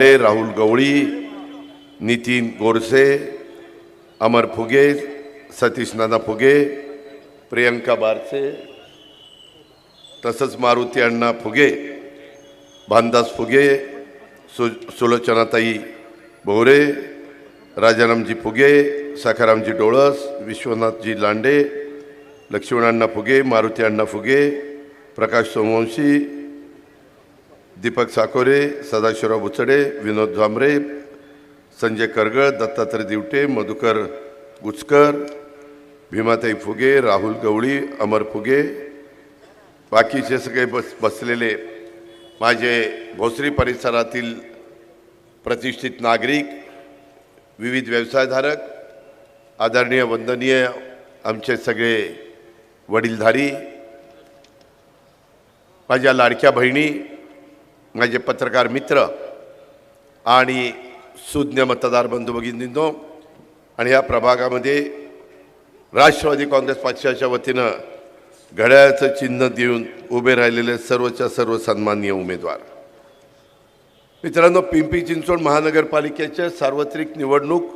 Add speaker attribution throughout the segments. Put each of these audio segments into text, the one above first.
Speaker 1: राहुल गवळी, नितीन गोरसे, अमर फुगे, सतीश नाना फुगे, प्रियंका बारसे, तसंच मारुती अण्णा फुगे, भानदास फुगे, सुलोचनाताई बोरे, राजारामजी फुगे, सखारामजी डोळस, विश्वनाथजी लांडे, लक्ष्मण फुगे, मारुती अण्णा फुगे, प्रकाश सोमवंशी, दीपक साकोरे, सदाशिवराव बुचडे, विनोद झांबरे, संजय करगळ, दत्तात्रय दिवटे, मधुकर गुचकर, भीमाताई फुगे, राहुल गवळी, अमर फुगे, बाकीचे सगळे बसलेले माझे भोसरी परिसरातील प्रतिष्ठित नागरिक, विविध व्यवसायधारक, आदरणीय वंदनीय आमचे सगळे वडीलधारी, माझ्या लाडक्या बहिणी, माझे पत्रकार मित्र आणि सुज्ञ मतदार बंधू भगिनींनो, आणि या प्रभागामध्ये राष्ट्रवादी काँग्रेस पक्षाच्या वतीनं घड्याळाचं चिन्ह देऊन उभे राहिलेले सर्वच्या सर्व सन्माननीय उमेदवार मित्रांनो, पिंपरी चिंचवड महानगरपालिकेचे सार्वत्रिक निवडणूक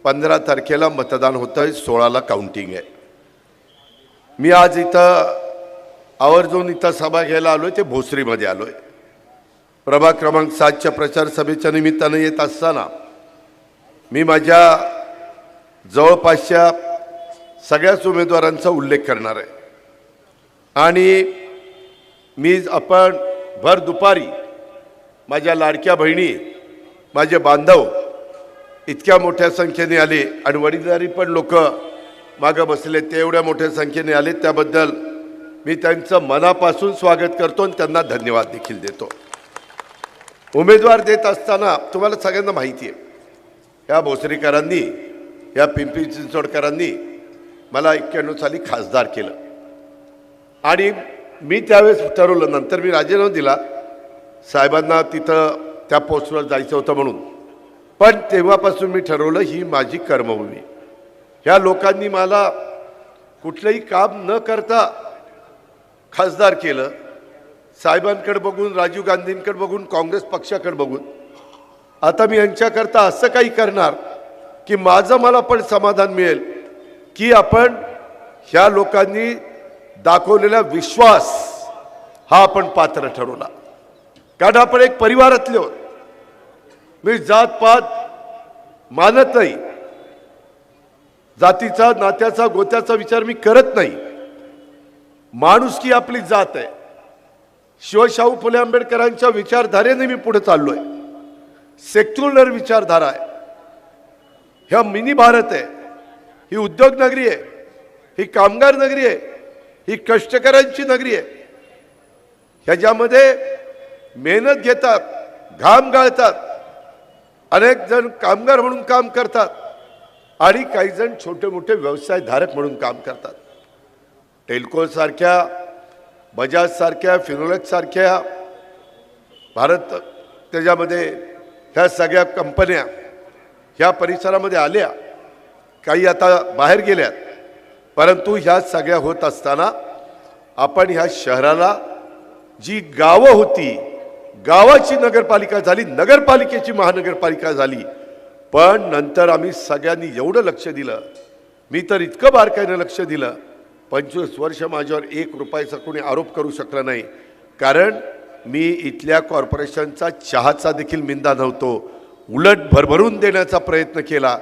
Speaker 1: 15 तारखेला मतदान होतं आहे, 16ला काउंटिंग आहे. मी आज इथं आवर्जून इथं सभा घ्यायला आलो आहे, ते भोसरीमध्ये आलो आहे. प्रभाग क्रमांक 7च्या प्रचार सभेच्या निमित्तानं येत असताना मी माझ्या जवळपासच्या सगळ्याच उमेदवारांचा उल्लेख करणार आहे. आणि आपण भर दुपारी माझ्या लाडक्या बहिणी, माझे बांधव इतक्या मोठ्या संख्येने आले आणि वडीलधारी पण लोक मागं बसले, ते एवढ्या मोठ्या संख्येने आले, त्याबद्दल मी त्यांचं मनापासून स्वागत करतो आणि त्यांना धन्यवाद देखील देतो. उमेदवार देत असताना तुम्हाला सगळ्यांना माहिती आहे, या भोसरीकरांनी, या पिंपरी चिंचवडकरांनी मला 91 साली खासदार केलं आणि मी त्यावेळेस ठरवलं, नंतर मी राजीनामा दिला, साहेबांना तिथं त्या पोस्टवर जायचं होतं म्हणून, पण तेव्हापासून मी ठरवलं ही माझी कर्मभूमी. ह्या लोकांनी मला कुठलंही काम न करता खासदार केलं, साहेबांकडे बघून, राजीव गांधींकडे बघून, काँग्रेस पक्षाकडे बघून. आता मी यांच्याकरता असं काही करणार की माझं मला पण समाधान मिळेल की आपण ह्या लोकांनी दाखवलेला विश्वास हा आपण पात्र ठरवला, कारण आपण एक परिवारातले आहोत. मी जातपात मानत नाही, जातीचा, नात्याचा, गोत्याचा विचार मी करत नाही. माणुसकी आपली जात आहे. शिवशाहू फुले आंबेडकरांच्या विचारधारेने मी पुढे चाललोय. सेक्युलर विचारधारा आहे. ह्या मिनी भारत आहे, ही उद्योग नगरी आहे, ही कामगार नगरी आहे, ही कष्टकऱ्यांची नगरी आहे. ह्याच्यामध्ये मेहनत घेतात, घाम गाळतात, अनेक जण कामगार म्हणून काम करतात आणि काही जण छोटे मोठे व्यवसायधारक म्हणून काम करतात. टेल्को सारख्या, बजाज सारख्या, फिनोलेक्स सारख्या भारत, त्याच्यामध्ये ह्या सगळ्या कंपन्या ह्या परिसरामध्ये आल्या, काही आता बाहेर गेल्यात, परंतु ह्या सगळ्या होत असताना आपण ह्या शहराला जी गावं होती, गावाची नगरपालिका झाली, नगरपालिकेची महानगरपालिका झाली. पण नंतर आम्ही सगळ्यांनी एवढं लक्ष दिलं, मी तर इतकं बारकाईनं लक्ष दिलं, 25 वर्ष माझ्यावर 1 रुपयाचा कोणी आरोप करू शकला नाही, कारण मी इथल्या कॉर्पोरेशनचा चहाचा देखील मिंदा नव्हतो, उलट भरभरून देण्याचा प्रयत्न केला.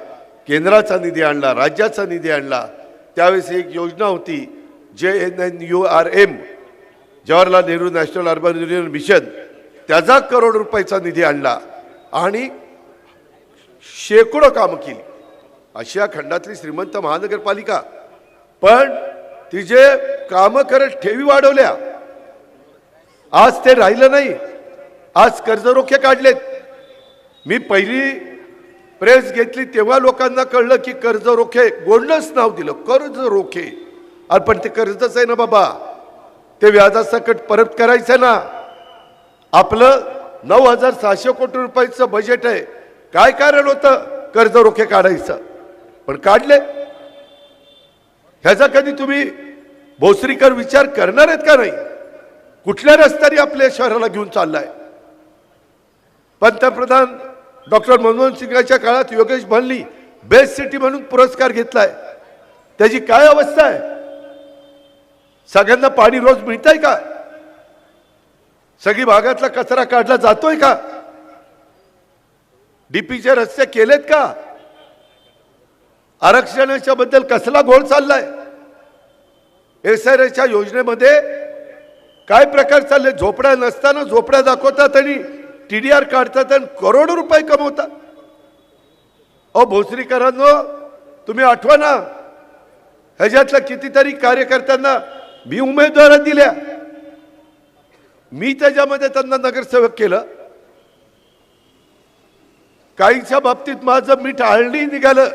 Speaker 1: केंद्राचा निधी आणला, राज्याचा निधी आणला. त्यावेळेस एक योजना होती JNNURM, Jawaharlal Nehru national urban renewal mission, त्याचा करोड रुपयाचा निधी आणला आणि शेकडो कामं केली. आशिया खंडातली श्रीमंत महानगरपालिका, पण तिचे कामं करत ठेवी वाढवल्या. आज ते राहिलं नाही. आज कर्जरोखे काढलेत. मी पहिली प्रेस घेतली तेव्हा लोकांना कळलं की कर्जरोखे, गोल्डच नाव दिलं, कर्जरोखे. अरे पण ते कर्जच आहे ना बाबा, ते व्याजासकट परत करायचं ना. आपलं 9,600 कोटी रुपयाचं बजेट आहे. काय कारण होतं कर्जरोखे काढायचं, पण काढले. ह्याचा कधी तुम्ही भोसरीकर विचार करणार आहेत का नाही? कुठल्या रस्त्याने आपल्या शहराला घेऊन चाललाय? पंतप्रधान डॉक्टर मनमोहन सिंगांच्या काळात योगेश भानली बेस्ट सिटी म्हणून पुरस्कार घेतलाय. त्याची काय अवस्था आहे? सगळ्यांना पाणी रोज मिळतंय का? सगळी भागातला कचरा काढला जातोय का? डीपीचे रस्ते केलेत का? आरक्षणाच्या बद्दल कसला घोळ चाललाय? एसआरएच्या योजनेमध्ये काय प्रकार चालले? झोपड्या नसताना झोपड्या दाखवतात आणि टीडीआर काढतात आणि करोडो रुपये कमवतात. अहो भोसरीकरांनो, तुम्ही आठवा ना, ह्याच्यातल्या कितीतरी कार्यकर्त्यांना मी उमेदवारी दिल्या. मी त्याच्यामध्ये त्यांना नगरसेवक केलं. काहींच्या बाबतीत माझं मीठ आळणी निघालं.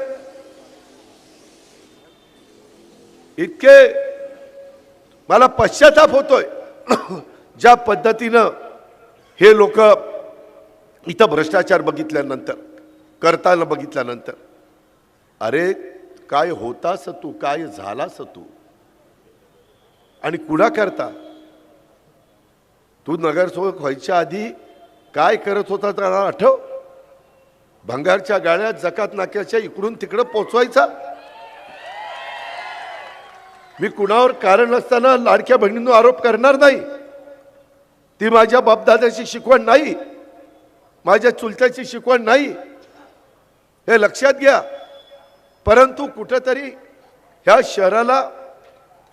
Speaker 1: इतके मला पश्चाताप होतोय ज्या पद्धतीनं हे लोक इथं भ्रष्टाचार बघितल्यानंतर, करताना बघितल्यानंतर. अरे काय होतास तू, काय झालास तू, आणि कुणा करता? तू नगरसेवक व्हायच्या आधी काय करत होता त्याला आठव? भंगारच्या गाड्या जकात नाक्याच्या इकडून तिकडं पोचवायचा. मी कुणावर कारण असताना लाडक्या बहिणींनो आरोप करणार नाही. ती माझ्या बापदादाची शिकवण नाही, माझ्या चुलत्याची शिकवण नाही, हे लक्षात घ्या. परंतु कुठेतरी ह्या शहराला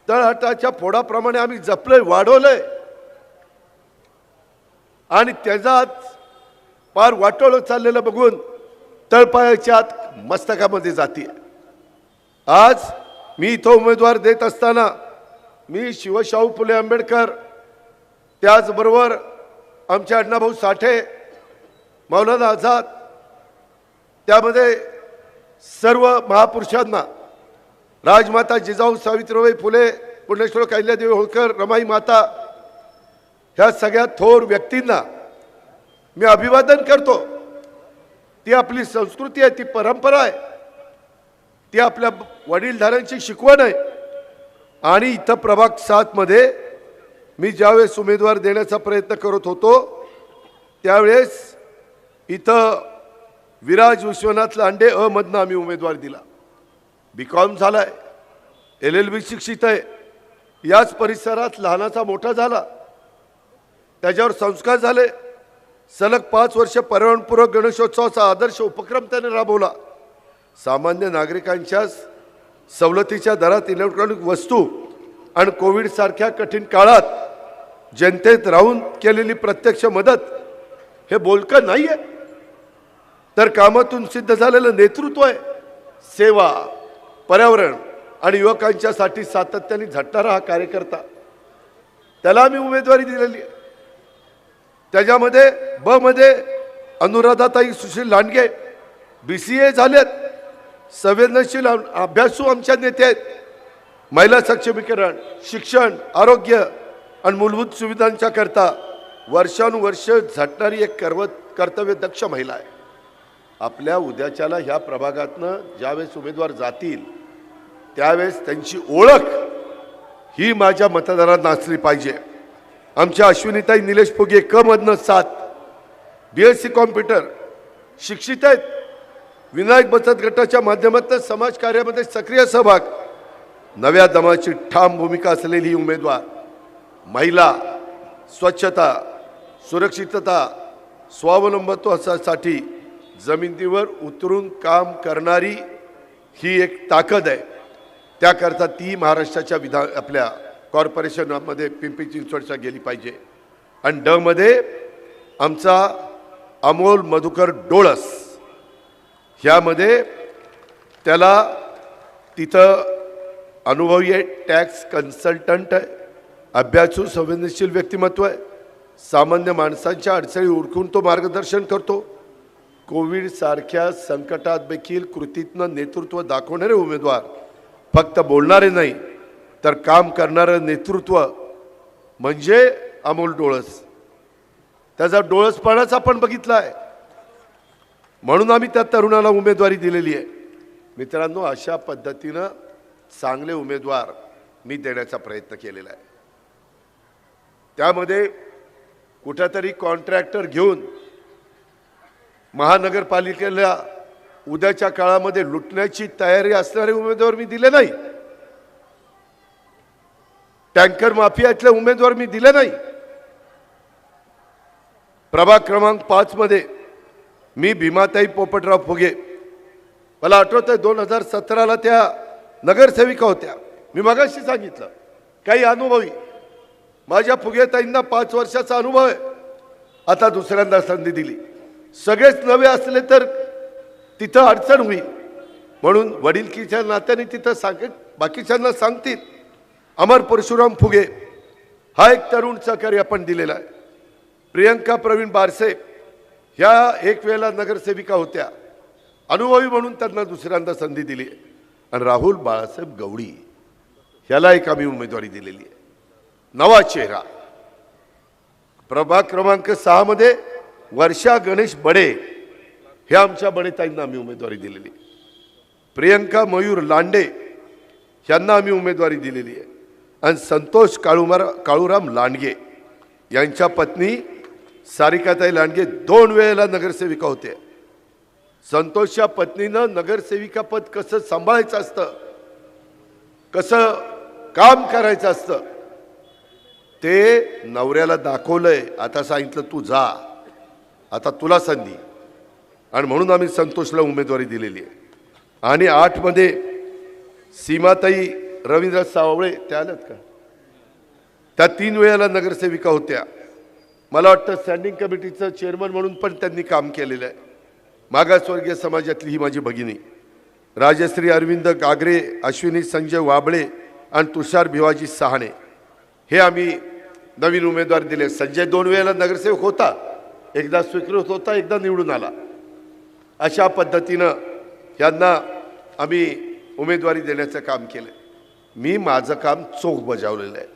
Speaker 1: तळहाटाच्या फोडाप्रमाणे आम्ही जपलंय, वाढवलंय, आणि त्याचा पार वाटोळं चाललेलं बघून तळपायाच्या आत मस्तकामध्ये जाते. आज मी इथं उमेदवार देत असताना मी शिवशाहू फुले आंबेडकर, त्याचबरोबर आमचे अण्णाभाऊ साठे, मौलाना आझाद, त्यामध्ये सर्व महापुरुषांना, राजमाता जिजाऊ सावित्रीबाई फुले, पुण्यश्लोक अहिल्यादेवी होळकर, रमाई माता, ह्या सगळ्या थोर व्यक्तींना मी अभिवादन करतो. ती आपली संस्कृती आहे, ती परंपरा आहे, ती आपल्या वडीलधाऱ्यांची शिकवण आहे. आणि इथं प्रभाग 7 मध्ये मी ज्यावेळेस उमेदवार देण्याचा प्रयत्न करत होतो त्यावेळेस इथं विराज विश्वनाथ लांडे मधनं आम्ही उमेदवार दिला. BCom झालाय, LLB शिक्षित आहे, याच परिसरात लहानाचा मोठा झाला, त्याच्यावर संस्कार झाले. सलग 5 वर्ष पर्यावरणपूरक गणेशोत्सवाचा आदर्श उपक्रम त्याने राबवला. सामान्य नागरिकांच्या सवलतीच्या दरात इलेक्ट्रॉनिक वस्तू आणि कोविड सारख्या कठीण काळात जनतेत राहून केलेली प्रत्यक्ष मदत हे बोलकं नाहीये, तर कामातून सिद्ध झालेलं नेतृत्व आहे. सेवा, पर्यावरण आणि युवकांच्यासाठी सातत्याने झटणारा हा कार्यकर्ता, त्याला आम्ही उमेदवारी दिलेली आहे. त्याच्यामध्ये ब मध्ये अनुराधाताई सुशील लांडगे BCA झालेत, संवेदनशील अभ्यासू आमच्या नेते आहेत. महिला सक्षमीकरण, शिक्षण, आरोग्य आणि मूलभूत सुविधांच्या करता वर्षानुवर्ष झटणारी एक कर्तव्यदक्ष महिला आहे. आपल्या उद्याच्याला ह्या प्रभागातनं ज्यावेळेस उमेदवार जातील त्यावेळेस त्यांची ओळख ही माझ्या मतदारांना असली पाहिजे. आमच्या अश्विनीताई निलेश फुगे क मधनं 7, BSc कॉम्प्युटर, शिक्षित आहेत. विनायक बचत गटाच्या माध्यमातून समाज कार्यामध्ये सक्रिय सहभाग, नव्या दमाची ठाम भूमिका असलेली उमेदवार. महिला, स्वच्छता, सुरक्षितता, स्वावलंबत्वासाठी जमिनीवर उतरून काम करणारी ही एक ताकद आहे. त्याकरता ती महाराष्ट्राच्या आपल्या कॉर्पोरेशनमध्ये पिंपरी चिंचवडच्या गेली पाहिजे. आणि ड मध्ये आमचा अमोल मधुकर डोळस, ह्यामध्ये त्याला तिथं अनुभवी आहे, टॅक्स कन्सल्टंट आहे, अभ्यासू संवेदनशील व्यक्तिमत्व आहे. सामान्य माणसांच्या अडचणी ओळखून तो मार्गदर्शन करतो. कोविड सारख्या संकटात देखील कृतीतनं नेतृत्व दाखवणारे उमेदवार, फक्त बोलणारे नाही तर काम करणारं नेतृत्व म्हणजे अमोल डोळस. त्याचा डोळसपणाच आपण बघितला आहे, म्हणून आम्ही त्या तरुणाला उमेदवारी दिलेली आहे. मित्रांनो, अशा पद्धतीनं चांगले उमेदवार मी देण्याचा प्रयत्न केलेला आहे. त्यामध्ये कुठेतरी कॉन्ट्रॅक्टर घेऊन महानगरपालिकेला उद्याच्या काळामध्ये लुटण्याची तयारी असणारे उमेदवार मी दिले नाही. टँकर माफियातले उमेदवार मी दिले नाही. प्रभाग क्रमांक 5 मध्ये मी भीमाताई पोपटराव फुगे, मला आठवतंय 2017ला त्या नगरसेविका होत्या. मी मगाशी सांगितलं काही अनुभवी माझ्या फुगेताईंना 5 वर्षाचा अनुभव आहे. आता दुसऱ्यांदा संधी दिली. सगळेच नवे असले तर तिथं अडचण होईल म्हणून वडीलकीच्या नात्याने तिथं बाकीच्यांना सांगतील. अमर परशुराम फुगे हा एक तरुण सहकारी आपण दिलेला आहे. प्रियंका प्रवीण बारसे ह्या एक वेळेला नगरसेविका होत्या, अनुभवी म्हणून त्यांना दुसऱ्यांदा संधी दिली. आणि राहुल बाळासाहेब गवडी ह्याला एक आम्ही उमेदवारी दिलेली आहे. नवा चेहरा. प्रभाग क्रमांक 6 मध्ये वर्षा गणेश बडे हे आमच्या बडेताईंना आम्ही उमेदवारी दिलेली. प्रियंका मयूर लांडे यांना आम्ही उमेदवारी दिलेली आहे. आणि संतोष काळूराम लांडगे यांच्या पत्नी सारिकाताई लांडगे 2 वेळेला नगरसेविका होते. संतोषच्या पत्नीनं नगरसेविका पद कसं सांभाळायचं असतं, कसं काम करायचं असतं ते नवऱ्याला दाखवलंय. आता सांगितलं तू जा, आता तुला संधी. आणि म्हणून आम्ही संतोषला उमेदवारी दिलेली आहे. आणि 8 मध्ये सीमाताई रवींद्र सावळे त्या आल्यात का, त्या 3 वेळेला नगरसेविका होत्या. मला वाटतं स्टँडिंग कमिटीचं चेअरमन म्हणून पण त्यांनी काम केलेलं आहे. मागासवर्गीय समाजातली ही माझी भगिनी राजश्री अरविंद गागरे, अश्विनी संजय वाबळे आणि तुषार भिवाजी सहाणे हे आम्ही नवीन उमेदवार दिले. संजय 2 वेळेला नगरसेवक होता, एकदा स्वीकृत होता, एकदा निवडून आला. अशा पद्धतीनं यांना आम्ही उमेदवारी देण्याचं काम केलं. मी माझं काम चोख बजावलेलं आहे.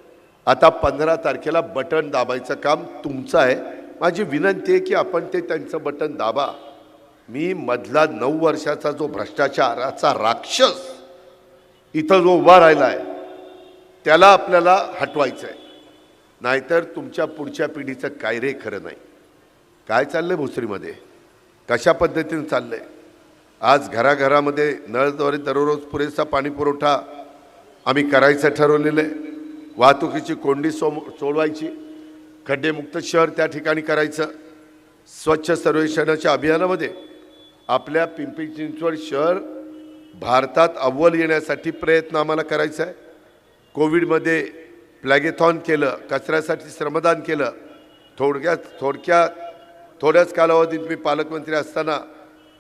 Speaker 1: आता 15 तारखेला बटन दाबायचं काम तुमचं आहे. माझी विनंती आहे की आपण ते त्यांचं बटन दाबा. मी मधला 9 वर्षाचा जो भ्रष्टाचाराचा राक्षस इथं जो उभा राहिला आहे त्याला आपल्याला हटवायचं आहे. नाहीतर तुमच्या पुढच्या पिढीचं काय रे खरं नाही. काय चाललंय भोसरीमध्ये, कशा पद्धतीने चाललंय. आज घराघरामध्ये नळद्वारे दररोज पुरेसा पाणी पुरवठा आम्ही करायचं ठरवलेलं आहे. वाहतुकीची कोंडी सोडवायची, खड्डेमुक्त शहर त्या ठिकाणी करायचं. स्वच्छ सर्वेक्षणाच्या अभियानामध्ये आपल्या पिंपरी चिंचवड शहर भारतात अव्वल येण्यासाठी प्रयत्न आम्हाला करायचा आहे. कोविडमध्ये प्लॅगेथॉन केलं, कचऱ्यासाठी श्रमदान केलं. थोड्याच कालावधीत मी पालकमंत्री असताना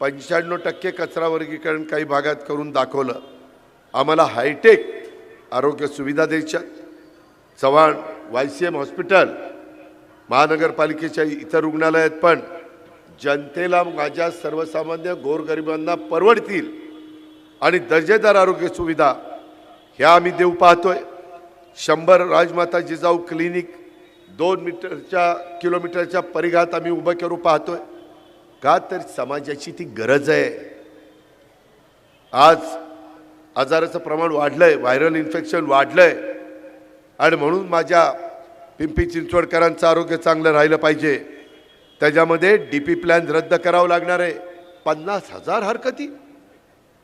Speaker 1: 95% कचरा वर्गीकरण काही भागात करून दाखवलं. आम्हाला हायटेक आरोग्य सुविधा द्यायच्या. चव्हाण YCM हॉस्पिटल, महानगरपालिकेच्या इतर रुग्णालयात पण जनतेला माझ्या सर्वसामान्य गोरगरिबांना परवडतील आणि दर्जेदार आरोग्य सुविधा ह्या आम्ही देऊ पाहतोय. 100 राजमाता जिजाऊ क्लिनिक 2 किलोमीटरच्या परिघात आम्ही उभं करू पाहतोय. का तर समाजाची ती गरज आहे. आज आजाराचं प्रमाण वाढलंय, व्हायरल इन्फेक्शन वाढलंय आणि म्हणून माझ्या पिंपरी चिंचवडकरांचं आरोग्य चांगलं राहिलं पाहिजे. त्याच्यामध्ये DP प्लॅन रद्द करावं लागणार आहे. 50,000 हरकती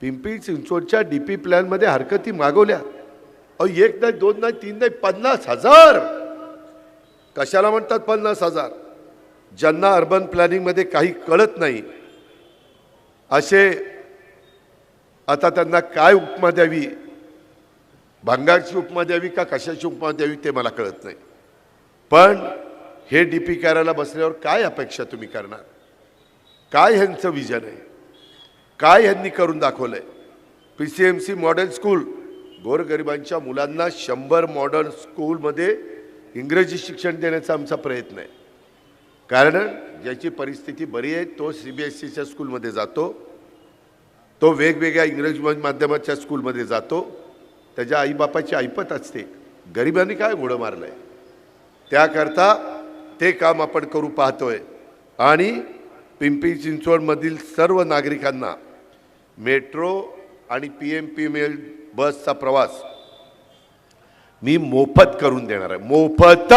Speaker 1: पिंपरी चिंचवडच्या DP प्लॅनमध्ये हरकती मागवल्या. 1 नाही 2 नाही 3 नाही 50,000. कशाला म्हणतात 50,000? ज्यांना अर्बन प्लॅनिंगमध्ये काही कळत नाही असे आता त्यांना काय उपमा द्यावी, भांगारची उपमा द्यावी का कशाची उपमा द्यावी ते मला कळत नाही. पण हे DP करायला बसल्यावर काय अपेक्षा तुम्ही करणार? काय ह्यांचं विजन आहे? काय ह्यांनी करून दाखवलंय? PCMC मॉडेल स्कूल, गोरगरिबांच्या मुलांना 100 मॉडर्न स्कूलमध्ये इंग्रजी शिक्षण देण्याचा आमचा प्रयत्न आहे. कारण ज्याची परिस्थिती बरी आहे तो CBSEच्या स्कूलमध्ये जातो, तो वेगवेगळ्या इंग्रजी माध्यमाच्या स्कूलमध्ये जातो. त्याच्या आईबापाची ऐपत असते. गरिबांनी काय घोडं मारलंय त्याकरता ते काम आपण करू पाहतोय. आणि पिंपरी चिंचवडमधील सर्व नागरिकांना मेट्रो आणि PMPML बसचा प्रवास मी मोफत करून देणार आहे. मोफत.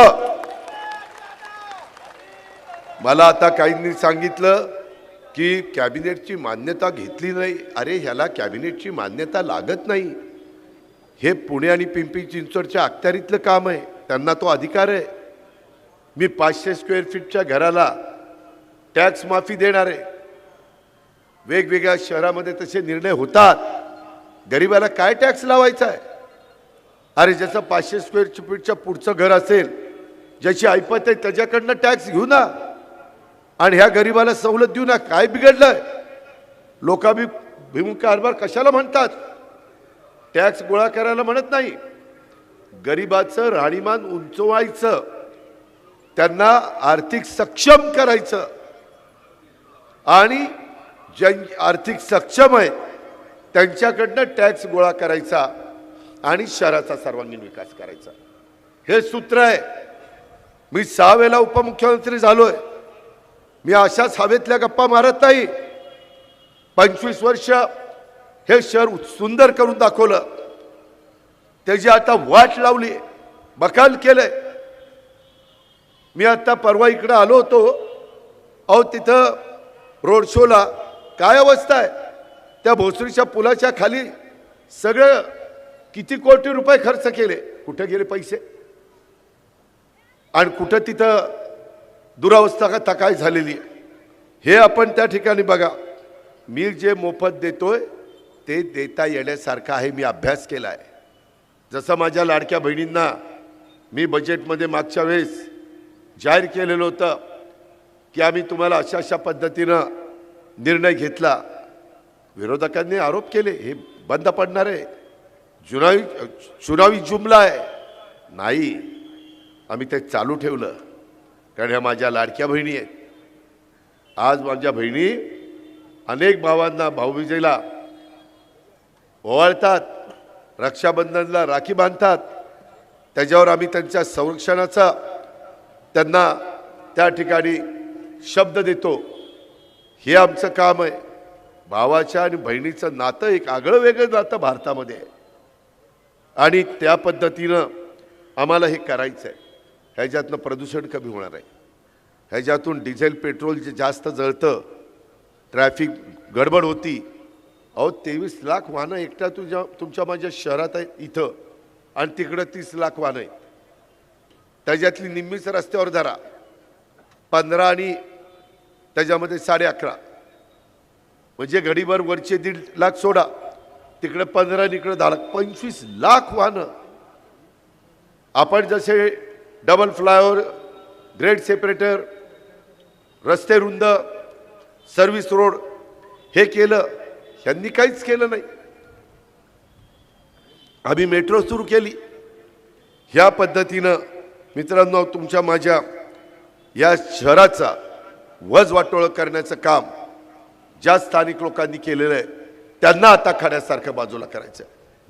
Speaker 1: मला आता काहींनी सांगितलं की कॅबिनेटची मान्यता घेतली नाही. अरे ह्याला कॅबिनेटची मान्यता लागत नाही. हे पुणे आणि पिंपरी चिंचवडच्या अखत्यारीतलं काम आहे, त्यांना तो अधिकार आहे. मी 500 स्क्वेअर फीटच्या घराला टॅक्स माफी देणार आहे. वेगवेगळ्या शहरामध्ये तसे निर्णय होतात. गरिबाला काय टॅक्स लावायचा आहे? अरे ज्याचं 500 स्क्वेअर फीटच्या पुढचं घर असेल, ज्याची ऐपत आहे त्याच्याकडनं टॅक्स घेऊ ना, आणि ह्या गरिबाला सवलत देऊ ना. काय बिघडलंय? लोकाभिमुख कारभार कशाला म्हणतात? टॅक्स गोळा करायला म्हणत नाही. गरिबाचं राहणीमान उंचवायचं, त्यांना आर्थिक सक्षम करायचं, आणि ज्या आर्थिक सक्षम आहे त्यांच्याकडनं टॅक्स गोळा करायचा आणि शहराचा सर्वांगीण विकास करायचा. हे सूत्र आहे. मी 6 वेळेला उपमुख्यमंत्री झालोय. मी अशाच हवेतल्या गप्पा मारत नाही. 25 वर्ष हे शहर सुंदर करून दाखवलं. त्याची आता वाट लावली, बकाल केलंय. मी आता परवा इकडे आलो होतो. अहो तिथं रोड शोला काय अवस्था आहे? त्या भोसरीच्या पुलाच्या खाली सगळं किती कोटी रुपये खर्च केले, कुठे गेले पैसे? आणि कुठं तिथं दुरावस्था का तकाय झालेली आहे. हे आपण त्या ठिकाणी बघा. मी जे मोफत देतोय ते देता येण्यासारखं आहे. मी अभ्यास केला आहे. जसं माझ्या लाडक्या बहिणींना मी बजेटमध्ये मागच्या वेळेस जाहीर केलेलं होतं की आम्ही तुम्हाला अशा अशा पद्धतीनं निर्णय घेतला. विरोधकांनी आरोप केले हे बंद पडणार आहे, चुनावी जुमला आहे. नाही, आम्ही ते चालू ठेवलं, कारण ह्या माझ्या लाडक्या बहिणी आहेत. आज माझ्या बहिणी अनेक भावांना भाऊबीजेला ओवाळतात, रक्षाबंधनला राखी बांधतात. त्याच्यावर आम्ही त्यांच्या संरक्षणाचा त्यांना त्या ठिकाणी शब्द देतो. हे आमचं काम आहे. भावाच्या आणि बहिणीचं नातं एक आगळं वेगळं नातं भारतामध्ये आहे, आणि त्या पद्धतीनं आम्हाला हे करायचं आहे. ह्याच्यातनं प्रदूषण कमी होणार आहे. ह्याच्यातून डिझेल पेट्रोल जे जास्त जळतं, ट्रॅफिक गडबड होती. अहो 23 लाख वाहनं एकट्या तुमच्या माझ्या शहरात आहेत इथं, आणि तिकडं 30 लाख वाहनं आहेत. त्याच्यातली निम्मीच रस्त्यावर धरा, 15 आणि त्याच्यामध्ये 11.5, म्हणजे घडीभर वरचे 1.5 लाख सोडा, तिकडे 15 आणि इकडे 10 लाख, 25 लाख वाहनं. आपण जसे डबल फ्लायओव्हर, ग्रेड सेपरेटर, रस्ते रुंद, सर्व्हिस रोड हे केलं, यांनी काहीच केलं नाही. आम्ही मेट्रो सुरू केली. ह्या पद्धतीनं मित्रांनो, तुमच्या माझ्या या शहराचा वजवाटोळ करण्याचं काम ज्या स्थानिक लोकांनी केलेलं आहे त्यांना आता खड्यासारखं बाजूला करायचं.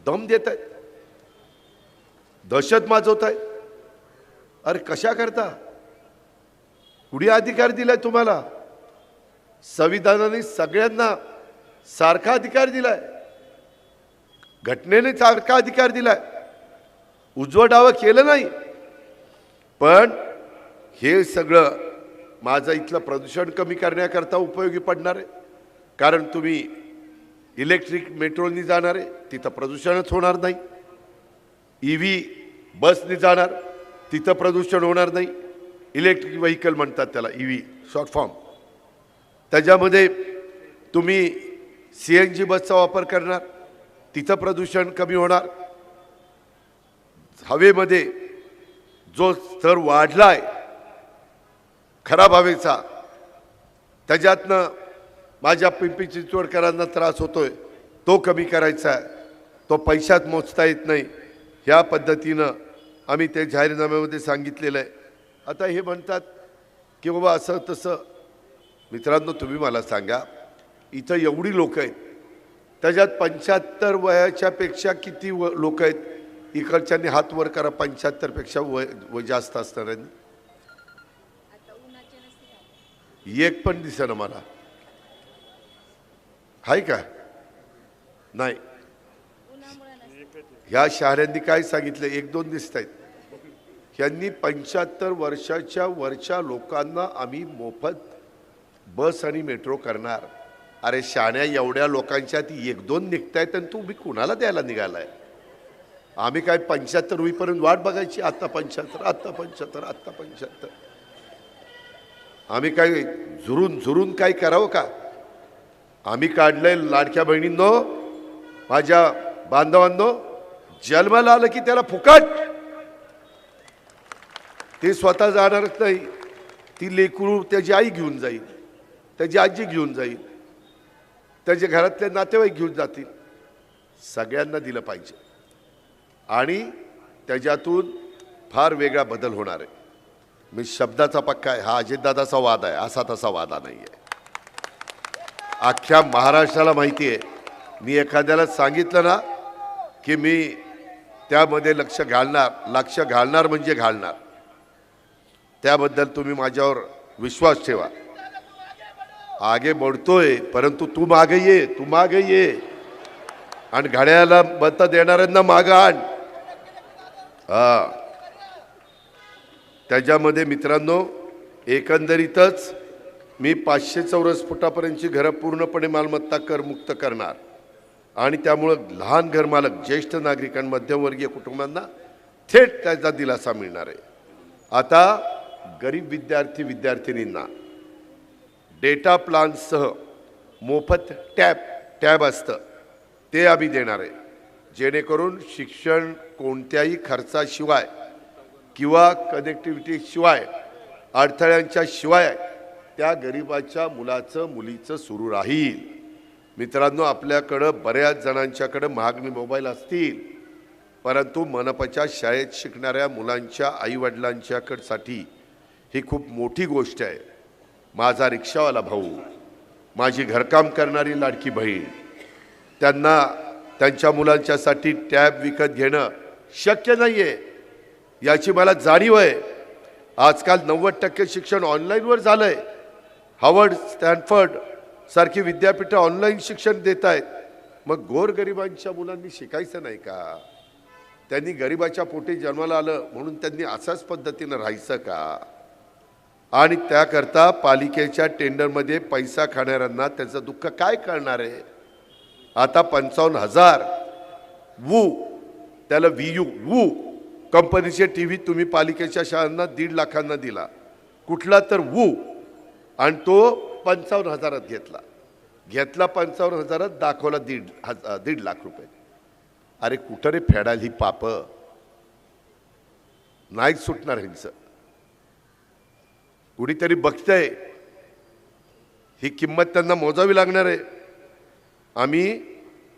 Speaker 1: दम देत आहेत, दहशत माजवत आहे. अरे कशा करता? कुणी अधिकार दिलाय तुम्हाला? संविधानाने सगळ्यांना सारखा अधिकार दिलाय, घटनेने सारखा अधिकार दिलाय. उजवं डावं केलं नाही. पण हे सगळं माझं इथलं प्रदूषण कमी करण्याकरता उपयोगी पडणार आहे. कारण तुम्ही इलेक्ट्रिक मेट्रोनी जाणार आहे, तिथं प्रदूषणच होणार नाही. EV बसनी जाणार, तिथं प्रदूषण होणार नाही. इलेक्ट्रिक व्हेकल म्हणतात त्याला, EV शॉर्ट फॉर्म. त्याच्यामध्ये तुम्ही CNG बसचा वापर करणार, तिथं प्रदूषण कमी होणार. हवेमध्ये जो स्तर वाढलाय खराब हवेचा, त्याच्यातनं माझ्या पिंपरी चिंचवडकरांना त्रास होतोय, तो कमी करायचा आहे. तो पैशात मोजता येत नाही. ह्या पद्धतीनं आम्ही ते जाहीरनाम्यामध्ये सांगितलेलं आहे. आता हे म्हणतात की बाबा असं तसं. मित्रांनो, तुम्ही मला सांगा, इथं एवढी लोक आहेत, त्याच्यात 75 वयाच्या पेक्षा किती लोक आहेत? इकडच्यांनी हात वर करा. 75 पेक्षा वय जास्त असणाऱ्यांनी एक पण दिसेना मला. आहे का? नाही. ह्या शहरांनी काय सांगितलं? 1-2 दिसत आहेत. ह्यांनी 75 वर्षाच्या वरच्या लोकांना आम्ही मोफत बस आणि मेट्रो करणार. अरे शाण्या, एवढ्या लोकांच्यात एक दोन निघतायत आणि तुम्ही कुणाला द्यायला निघालाय? आम्ही काय 75 होईपर्यंत वाट बघायची? आत्ता 75, आत्ता 75, आत्ता 75. आम्ही काय झुरून काय करावं का? आम्ही काढलंय लाडक्या बहिणींनो, माझ्या बांधवांनो, जन्माला आलं की त्याला फुकट. ते स्वतः जाणारच नाही, ती लेकरू त्याची आई घेऊन जाईल, त्याची आजी घेऊन जाईल, त्याच्या घरातले नातेवाईक घेऊन जातील. सगळ्यांना दिलं पाहिजे आणि त्याच्यातून फार वेगळा बदल होणार आहे. मी शब्दाचा पक्का आहे, हा अजितदादाचा वाद आहे, असा तसा वादा नाही आहे. अख्ख्या महाराष्ट्राला माहिती आहे. मी एखाद्याला सांगितलं ना की मी त्यामध्ये लक्ष घालणार म्हणजे घालणार. त्याबद्दल तुम्ही माझ्यावर विश्वास ठेवा. आगे बढतोय, परंतु तू मागे ये आणि घड्याला मत देणाऱ्यांना मागं आण. त्याच्यामध्ये मित्रांनो, एकंदरीतच मी 500 चौरस फुटापर्यंतची घरं पूर्णपणे मालमत्ता करमुक्त करणार आणि त्यामुळं लहान घरमालक, ज्येष्ठ नागरिक, मध्यमवर्गीय कुटुंबांना थेट त्याचा दिलासा मिळणार आहे. आता गरीब विद्यार्थीनींना डेटा प्लानसह मोफत टॅब असतं ते आम्ही देणार आहे, जेणेकरून शिक्षण कोणत्याही खर्चाशिवाय किंवा कनेक्टिव्हिटी शिवाय, अडथळ्यांच्या शिवाय त्या गरिबाच्या मुलीचं सुरू राहील. मित्रांनो, आपल्याकडं बऱ्याच जणांच्याकडं महागडी मोबाईल असतील, परंतु मनपाच्या शाळेत शिकणाऱ्या मुलांच्या आईवडिलांच्याकडसाठी ही खूप मोठी गोष्ट आहे. माझा रिक्षावाला भाऊ, माझी घरकाम करणारी लाडकी बहीण, त्यांना त्यांच्या मुलांच्यासाठी टॅब विकत घेणं शक्य नाही आहे, याची मला जाणीव आहे. आजकाल 90% शिक्षण ऑनलाईनवर झालं आहे. हार्वर्ड, स्टॅनफर्ड सारखी विद्यापीठं ऑनलाईन शिक्षण देत आहेत. मग गोरगरिबांच्या मुलांनी शिकायचं नाही का? त्यांनी गरिबाच्या पोटी जन्माला आलं म्हणून त्यांनी अशाच पद्धतीनं राहायचं का? आणि त्याकरता पालिकेच्या टेंडरमध्ये पैसा खाणाऱ्यांना त्याचं दुःख काय कळणार आहे? आता 55,000 त्याला वू कंपनीचे टीव्ही तुम्ही पालिकेच्या शाळांना 1.5 लाखांना दिला, कुठला तर आणि तो 55,000 घेतला 55,000, दाखवला 1.5 लाख रुपये. अरे कुठं रे फेडाल ही पाप? नाही सुटणार ह्यांचं. कुणीतरी बघतंय, ही किंमत त्यांना मोजावी लागणार आहे. आम्ही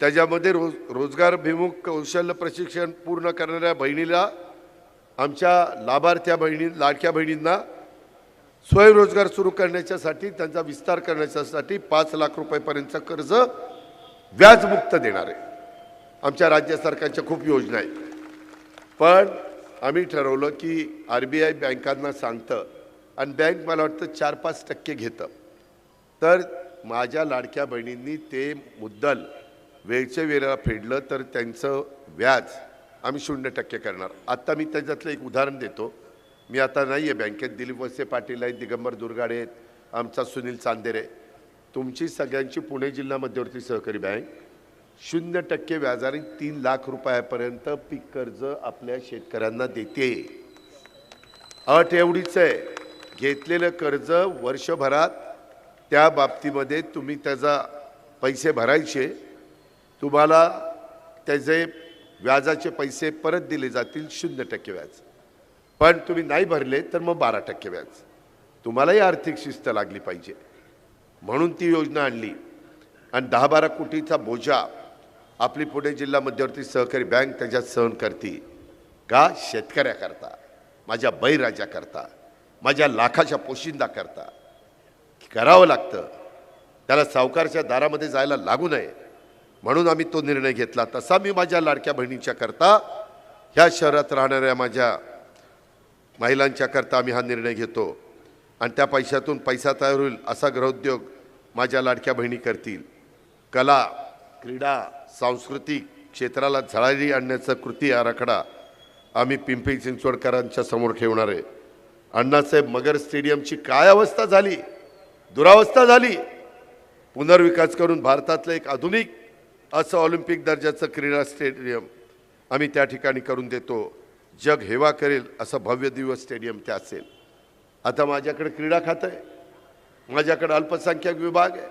Speaker 1: त्याच्यामध्ये रोजगारभिमुख कौशल्य प्रशिक्षण पूर्ण करणाऱ्या बहिणीला, आमच्या लाडक्या बहिणींना स्वयंरोजगार सुरू करण्याच्यासाठी, त्यांचा विस्तार करण्याच्यासाठी 5 लाख रुपयेपर्यंतचं कर्ज व्याजमुक्त देणार आहे. आमच्या राज्य सरकारच्या खूप योजना आहेत. पण आम्ही ठरवलं की RBI बँकांना सांगतं आणि बँक मला वाटतं 4-5% घेतं. तर माझ्या लाडक्या बहिणींनी ते मुद्दल वेळच्या वेळेला फेडलं तर त्यांचं व्याज आम्ही 0% करणार. आत्ता मी त्याच्यातलं एक उदाहरण देतो. मी आता नाही आहे बँकेत, दिलीप वळसे पाटील आहेत, दिगंबर दुर्गाडे आहेत, आमचा सुनील चांदेरे. तुमची सगळ्यांची पुणे जिल्हा मध्यवर्ती सहकारी बँक 0% व्याजाने 3 लाख रुपयापर्यंत पीक कर्ज आपल्या शेतकऱ्यांना देते. अट एवढीच आहे, घेतलेलं कर्ज वर्षभरात त्या बाबतीमध्ये तुम्ही त्याचा पैसे भरायचे, तुम्हाला त्याचे व्याजाचे पैसे परत दिले जातील 0% व्याज. पण तुम्ही नाही भरले तर मग 12% व्याज. तुम्हालाही आर्थिक शिस्त लागली पाहिजे म्हणून ती योजना आणली. आणि 10-12 कोटीचा बोजा आपली पुणे जिल्हा मध्यवर्ती सहकारी बँक त्याच्यात सहन करते का? शेतकऱ्याकरता, माझ्या बळीराजाकरता, माझ्या लाखाच्या पोशिंदाकरता करावं लागतं. त्याला सावकारच्या दारामध्ये जायला लागू नये म्हणून आम्ही तो निर्णय घेतला. तसा मी माझ्या लाडक्या बहिणीच्या करता, ह्या शहरात राहणाऱ्या माझ्या महिलांच्या करता आम्ही हा निर्णय घेतो. आणि त्या पैशातून पैसा तयार होईल असा गृहोद्योग माझ्या लाडक्या बहिणी करतील. कला, क्रीडा, सांस्कृतिक क्षेत्राला झळाळी आणण्याचा कृती आराखडा आम्ही पिंपरी चिंचवडकरांच्या समोर ठेवणार आहे. अण्णासाहेब मगर स्टेडियमची काय अवस्था झाली, दुरावस्था झाली. पुनर्विकास करून भारतातलं एक आधुनिक असं ऑलिम्पिक दर्जाचं क्रीडा स्टेडियम आम्ही त्या ठिकाणी करून देतो. जग हेवा करेल असं भव्य दिव्य स्टेडियम ते असेल. आता माझ्याकडे क्रीडा खातं आहे, माझ्याकडे अल्पसंख्याक विभाग आहे,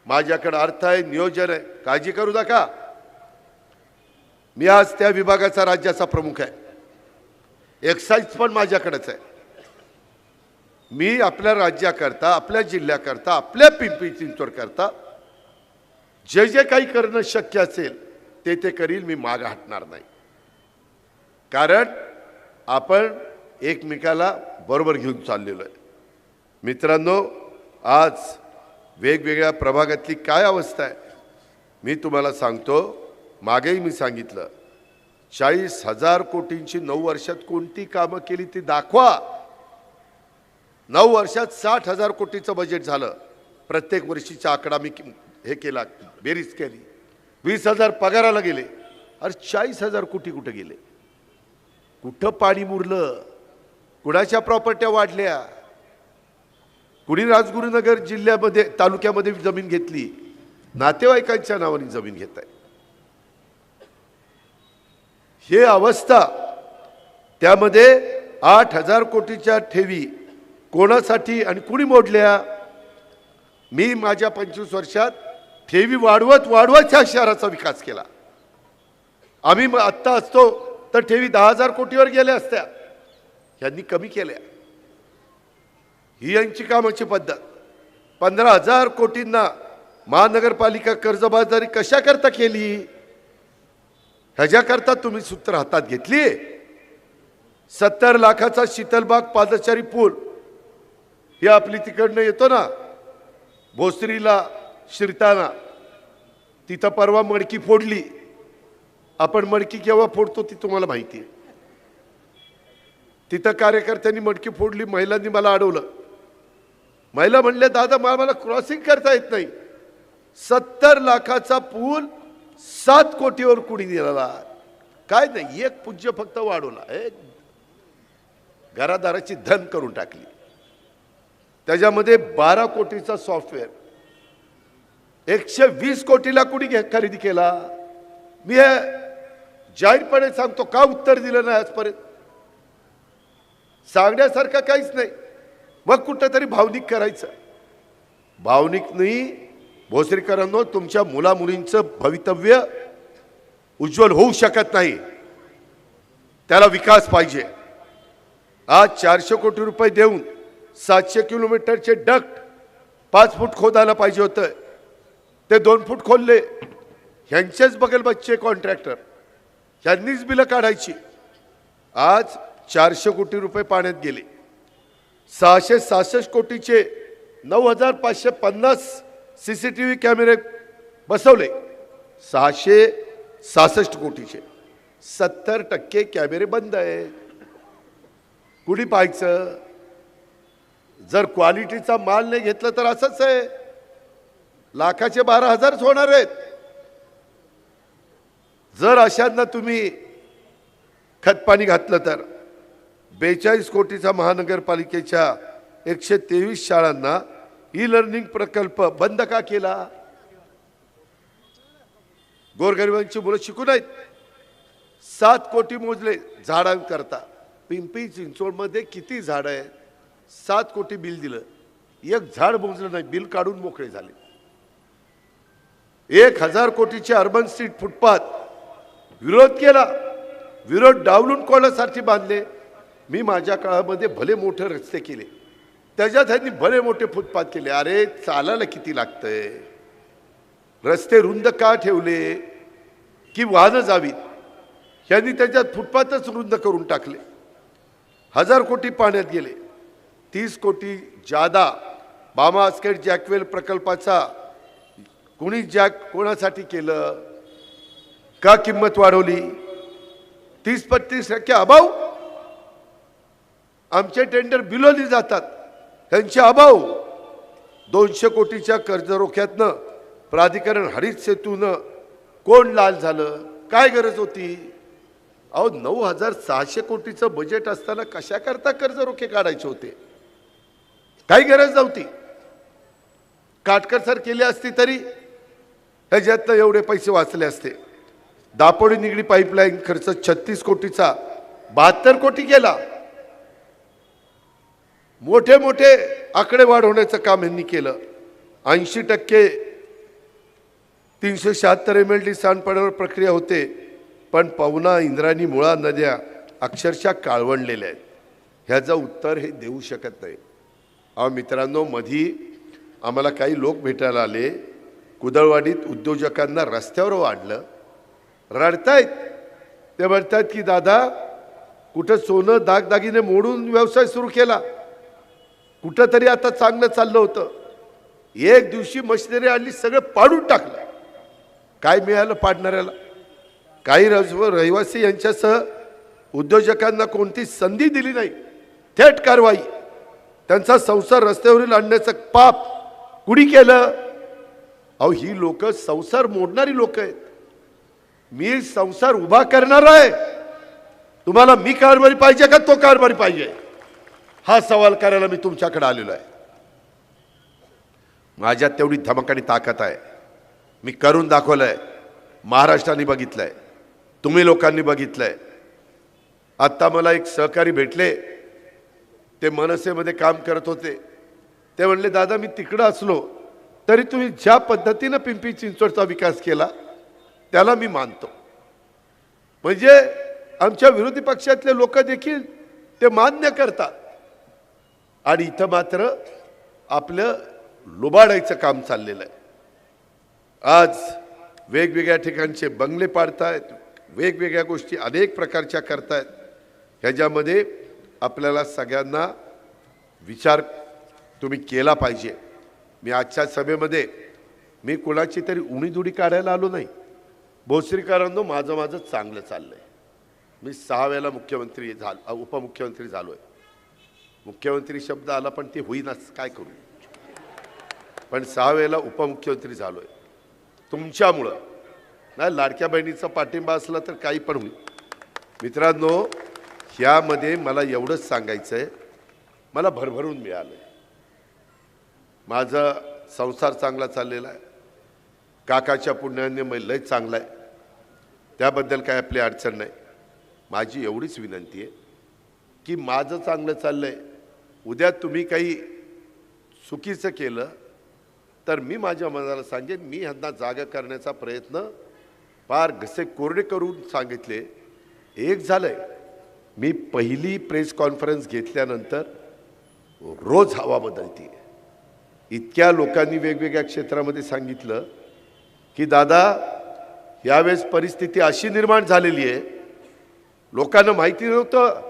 Speaker 1: माझ्याकडे अर्थ आहे, नियोजन आहे. काळजी करू नका, मी आज त्या विभागाचा राज्याचा प्रमुख आहे. एक्साईज पण माझ्याकडेच आहे. मी आपल्या राज्याकरता, आपल्या जिल्ह्याकरता, आपल्या पिंपरी चिंचवड करता जे जे काही करणं शक्य असेल ते करील. मी मागं हटणार नाही, कारण आपण एकमेकाला बरोबर घेऊन चाललेलो आहे. मित्रांनो, आज वेगवेगळ्या प्रभागातली काय अवस्था आहे मी तुम्हाला सांगतो. मागेही मी सांगितलं, 40,000 कोटींची 9 वर्षात कोणती कामं केली ती दाखवा. 9 वर्षात 60,000 कोटीचं बजेट झालं. प्रत्येक वर्षीचा आकडा मी हे केला, बेरीज केली. 20,000 पगाराला गेले. अरे 40,000 कोटी कुठे गेले? कुठं पाणी मुरलं? कुणाच्या प्रॉपर्ट्या वाढल्या? कुणी राजगुरुनगर जिल्ह्यामध्ये तालुक्यामध्ये जमीन घेतली? नातेवाईकांच्या नावाने जमीन घेत आहे. हे अवस्था. त्यामध्ये 8,000 कोटीच्या ठेवी कोणासाठी आणि कुणी मोडल्या? मी माझ्या 25 वर्षात ठेवी वाढवत ह्या शहराचा विकास केला. आम्ही आत्ता असतो तर ठेवी 10,000 कोटीवर गेल्या असत्या. यांनी कमी केल्या. ही यांची कामाची पद्धत. 15,000 कोटींना महानगरपालिका कर्जबाजारी कशा करता केली? ह्याच्याकरता तुम्ही सूत्र हातात घेतली. 70 लाखाचा शीतलबाग पादचारी पूल हे आपली तिकडनं येतो ना भोसरीला शिरताना, तिथं परवा मडकी फोडली. आपण मडकी केव्हा फोडतो ती तुम्हाला माहिती आहे. तिथं कार्यकर्त्यांनी मडकी फोडली, महिलांनी मला अडवलं. महिला म्हणल्या, दादा मला क्रॉसिंग करता येत नाही. 70 लाखाचा पूल 7 कोटीवर कुणी दिला? काय नाही, एक पूज्य फक्त वाढवला, घरादाराची धन करून टाकली. त्याच्यामध्ये 12 कोटीचा सॉफ्टवेअर, 120 कोटीला कुणी खरेदी केला? मी हे जाहीरपणे सांगतो. का उत्तर दिलं नाही आजपर्यंत? सांगण्यासारखं काहीच नाही. मग कुठंतरी भावनिक करायचं. भावनिक नाही. भोसरीकरांनो, तुमच्या मुलामुलींचं भवितव्य उज्ज्वल होऊ शकत नाही. त्याला विकास पाहिजे. आज 400 कोटी रुपये देऊन 700 किलोमीटरचे डक्ट 5 फूट खोदायला पाहिजे होतं, ते 2 फूट खोदले. ह्यांचेच बगल बच्चे कॉन्ट्रॅक्टर, ह्यांनीच बिलं काढायची. आज 400 कोटी रुपये पाण्यात गेले. 666 कोटीचे 9,550 CCTV कॅमेरे बसवले. 666 कोटीचे 70% कॅमेरे बंद आहे. कुणी पाहायचं? जर क्वालिटीचा माल नाही घेतला तर असंच आहे. लाखाचे 12,000 होणार आहेत. जर अशांना तुम्ही खतपाणी घातलं तर 42 कोटीचा महानगरपालिकेच्या 123 शाळांना ई-लर्निंग प्रकल्प बंद का केला? गोरगरिबांची मुलं शिकू नाहीत. 7 कोटी मोजले झाडांकरता. पिंपरी चिंचवडमध्ये किती झाड आहेत? 7 कोटी बिल दिलं, एक झाड मोजलं नाही, बिल काढून मोकळे झाले. 1,000 कोटीचे अर्बन स्ट्रीट फुटपाथ विरोध केला. विरोध डावलून कोणासाठी बांधले? मी माझ्या काळामध्ये भले मोठे रस्ते केले, त्याच्यात त्यांनी भले मोठे फुटपाथ केले. अरे चालायला किती लागतंय? रस्ते रुंद का ठेवले? की वाहनं जावीत. यांनी त्याच्यात फुटपाथच रुंद करून टाकले. 1,000 कोटी पाण्यात गेले. 30 कोटी जादा बामा आस्केट जॅकवेल प्रकल्पाचा कोणासाठी केलं? का किंमत वाढवली? 30-35% अभाव. आमचे टेंडर बिलोली जातात, त्यांचे अभाव. 200 कोटीच्या कर्जरोख्यातनं प्राधिकरण हरित सेतूनं कोण लाल झालं? काय गरज होती? अहो 9,600 कोटीचं बजेट असताना कशा करता कर्जरोखे काढायचे होते? काही गरज नव्हती. काटकर सर केली असती तरी ह्याच्यातनं एवढे पैसे वाचले असते. दापोडी निगडी पाईपलाईन खर्च 36 कोटीचा 72 कोटी केला. मोठे मोठे आकडे वाढवण्याचं काम यांनी केलं. 80% 376 MLD सांडपाण्यावर प्रक्रिया होते, पण पवना, इंद्रायणी, मुळा नद्या अक्षरशः काळवंडलेल्या आहेत. ह्याचं उत्तर हे देऊ शकत नाही. मित्रांनो, मधी आम्हाला काही लोक भेटायला आले. कुदळवाडीत उद्योजकांना रस्त्यावर वाढलं, रडतायत. ते म्हणतात की दादा, कुठं सोनं दागदागिने मोडून व्यवसाय सुरू केला, कुठं तरी आता चांगलं चाललं होतं, एक दिवशी मशिनरी आणली, सगळं पाडून टाकलं. काय मिळालं पाडणाऱ्याला? काही रहिवासी यांच्यासह उद्योजकांना कोणती संधी दिली नाही. थेट कारवाई. त्यांचा संसार रस्त्यावरील आणण्याचं पाप कुणी केलं? अहो, ही लोक संसार मोडणारी लोक आहेत. मी संसार उभा करणार आहे. तुम्हाला मी कारभारी पाहिजे का तो कारभारी पाहिजे? हा सवाल करायला मी तुमच्याकडे आलेलो आहे. माझ्यात तेवढी धमक आणि ताकद आहे. मी करून दाखवलंय. महाराष्ट्राने बघितलंय, तुम्ही लोकांनी बघितलंय. आता मला एक सहकारी भेटले, ते मनसेमध्ये काम करत होते. ते म्हणले, दादा मी तिकडं असलो तरी तुम्ही ज्या पद्धतीनं पिंपरी चिंचवडचा विकास केला त्याला मी मानतो. म्हणजे आमच्या विरोधी पक्षातले लोक देखील ते मान्य करतात. आणि इथं मात्र आपलं लुबाडायचं काम चाललेलं आहे. आज वेगवेगळ्या ठिकाणचे बंगले पाडतायत, वेगवेगळ्या गोष्टी अनेक प्रकारच्या करतायत. ह्याच्यामध्ये आपल्याला सगळ्यांना विचार तुम्ही केला पाहिजे. मी आजच्या सभेमध्ये मी कुणाची तरी उणीधुडी काढायला आलो नाही. भोसरीकरांनो, माझं चांगलं चाललंय. मी 6 वेळेला मुख्यमंत्री उपमुख्यमंत्री झालोय. मुख्यमंत्री शब्द आला पण ते होईनाच, काय करू. पण 6 वेळेला उपमुख्यमंत्री झालोय तुमच्यामुळं. नाही, लाडक्या बहिणीचा पाठिंबा असला तर काही पण होईल. मित्रांनो, ह्यामध्ये मला एवढंच सांगायचं आहे, मला भरभरून मिळालं आहे. माझा संसार चांगला चाललेला आहे. काकाच्या पुण्याने लय चांगला आहे, त्याबद्दल काय आपली अडचण नाही. माझी एवढीच विनंती आहे की माझं चांगलं चाललं आहे. उद्या तुम्ही काही चुकीचं केलं तर मी माझ्या मनाला सांगेन. मी ह्यांना जागा करण्याचा प्रयत्न फार घसे कोरडे करून सांगितले. एक झालंय, मी पहिली प्रेस कॉन्फरन्स घेतल्यानंतर रोज हवा बदलती. इतक्या लोकांनी वेगवेगळ्या क्षेत्रामध्ये सांगितलं की दादा, यावेळेस परिस्थिती अशी निर्माण झालेली आहे, लोकांना माहिती नव्हतं.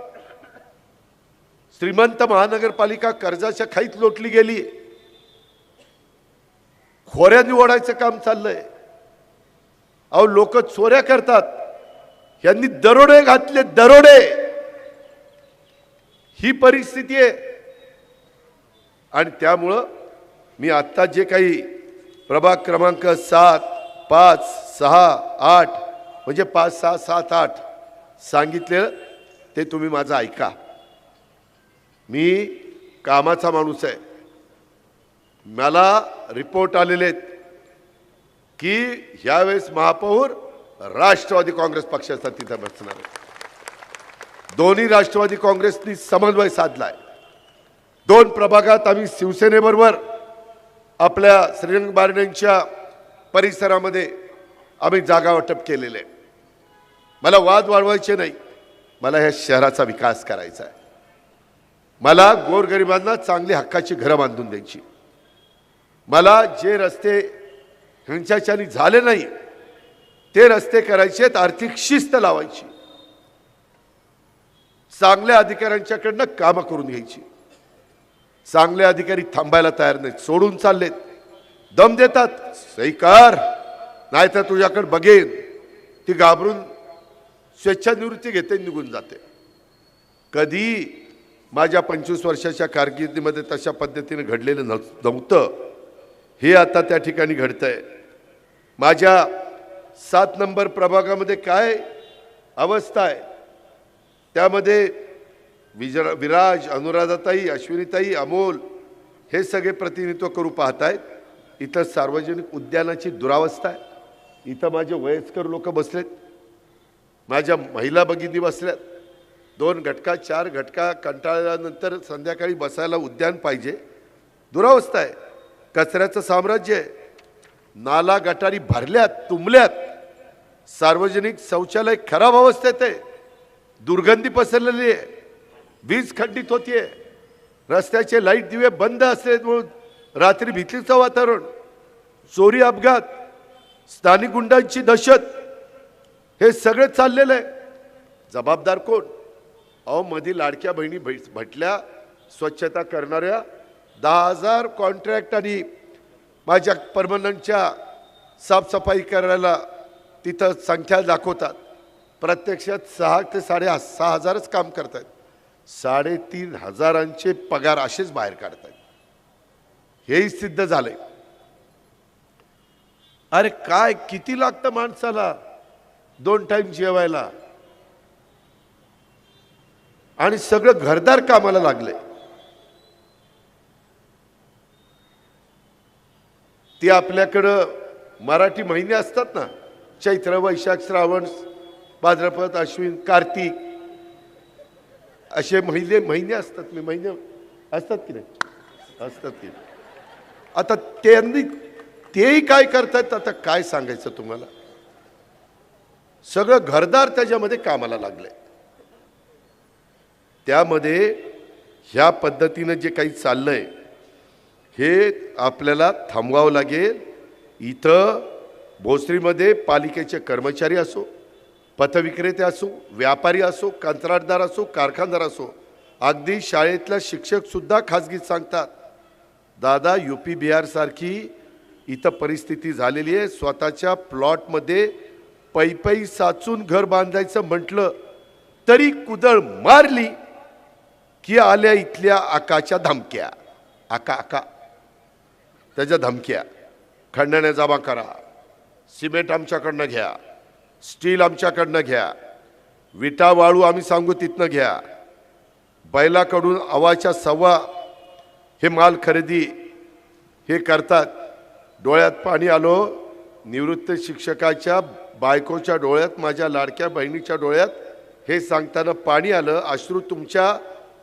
Speaker 1: श्रीमंत महानगरपालिका कर्जाच्या खाईत लोटली गेली. खोऱ्यांनी ओढायचं काम चाललंय. अहो, लोक चोऱ्या करतात. यांनी दरोडे घातले, दरोडे. ही परिस्थिती आहे. आणि त्यामुळं मी आत्ता जे काही प्रभाग क्रमांक 7, 5, 6, 8 म्हणजे 5, 6, 7, 8 सांगितलेलं ते तुम्ही माझं ऐका. मी कामाचा माणूस आहे. मला रिपोर्ट आलेले आहेत की ह्यावेळेस महापौर राष्ट्रवादी काँग्रेस पक्षाचा तिथं बसणार आहे. दोन्ही राष्ट्रवादी काँग्रेसनी समन्वय साधलाय. 2 प्रभागात आम्ही शिवसेनेबरोबर आपल्या श्रीरंग बारण्यांच्या परिसरामध्ये आम्ही जागा वाटप केलेले आहे. मला वाद वाढवायचे नाही. मला ह्या शहराचा विकास करायचा आहे. मला गोरगरिबांना चांगली हक्काची घरं बांधून द्यायची. मला जे रस्ते ह्यांच्याच्यानी झाले नाही ते रस्ते करायचे. आर्थिक शिस्त लावायची. चांगल्या अधिकाऱ्यांच्याकडनं कामं करून घ्यायची. चांगले अधिकारी थांबायला तयार नाहीत, सोडून चाललेत. दम देतात, सही कर नाहीतर तुझ्याकडे बघेन. ती घाबरून स्वेच्छानिवृत्ती घेते, निघून जाते. कधी माझ्या 25 वर्षाच्या कारकिर्दीमध्ये तशा पद्धतीने घडलेलं नव्हतं. हे आता त्या ठिकाणी घडतंय. माझ्या 7 नंबर प्रभागामध्ये काय अवस्था आहे, त्यामध्ये विराज, अनुराधाताई, अश्विनीताई, अमोल हे सगळे प्रतिनिधित्व करू पाहतायत. इथं सार्वजनिक उद्यानाची दुरावस्था आहे। इथं माझे वयस्कर लोक बसलेत, माझ्या महिला भगिनी बसल्यात, 2 घटका 4 घटका कंटाळल्यानंतर संध्याकाळी बसायला उद्यान पाहिजे, दुरावस्था आहे। कचऱ्याचं साम्राज्य आहे, नाला गटारी भरल्यात, तुंबल्यात, सार्वजनिक शौचालय खराब अवस्थेत आहे, दुर्गंधी पसरलेली आहे, वीज खंडित होतीये, रस्त्याचे लाईट दिवे बंद असलेत म्हणून रात्री भीतीचं वातावरण, चोरी अपघात, स्थानिक गुंडांची दहशत, हे सगळं चाललेलं आहे। जबाबदार कोण? अहो मध्ये लाडक्या बहिणी भेटल्या, स्वच्छता करणाऱ्या 10,000 कॉन्ट्रॅक्ट आणि माझ्या परमनंटच्या साफसफाई करायला तिथं संख्या दाखवतात, प्रत्यक्षात 6 ते 6,500च काम करतात, 3,500चे पगार असेच बाहेर काढतात, हेही सिद्ध झालंय। अरे काय किती लागतं माणसाला 2 टाइम जेवायला, आणि सगळं घरदार कामाला लागले। ते आपल्याकडं मराठी महिने असतात ना, चैत्र वैशाख श्रावण भाद्रपद अश्विन कार्तिक, असे महिने असतात, मी महिने असतात की नाही, असतात की। आता त्यांनी तेही काय करतात, आता काय सांगायचं तुम्हाला, सगळं घरदार त्याच्यामध्ये कामाला लागले। त्यामध्ये ह्या पद्धतीनं जे काही चाललंय हे आपल्याला थांबवावं लागेल। इथं भोसरीमध्ये पालिकेचे कर्मचारी असो, पथविक्रेते असो, व्यापारी असो, कंत्राटदार असो, कारखानदार असो, अगदी शाळेतल्या शिक्षक सुद्धा खाजगीत सांगतात, दादा UP बिहार सारखी इथं परिस्थिती झालेली आहे, स्वतःच्या प्लॉटमध्ये पै साचून घर बांधायचं म्हटलं तरी कुदळ मारली की आल्या इथल्या आकाच्या धमक्या, आका त्याच्या धमक्या, खंडण्या जमा करा, सिमेंट आमच्याकडनं घ्या, स्टील आमच्याकडनं घ्या, विटा वाळू आम्ही सांगू तिथनं घ्या, बैलाकडून अवाच्या सव्वा हे माल खरेदी हे करतात। डोळ्यात पाणी आलो, निवृत्त शिक्षकाच्या बायकोच्या डोळ्यात, माझ्या लाडक्या बहिणीच्या डोळ्यात हे सांगताना पाणी आलं। अश्रू तुमच्या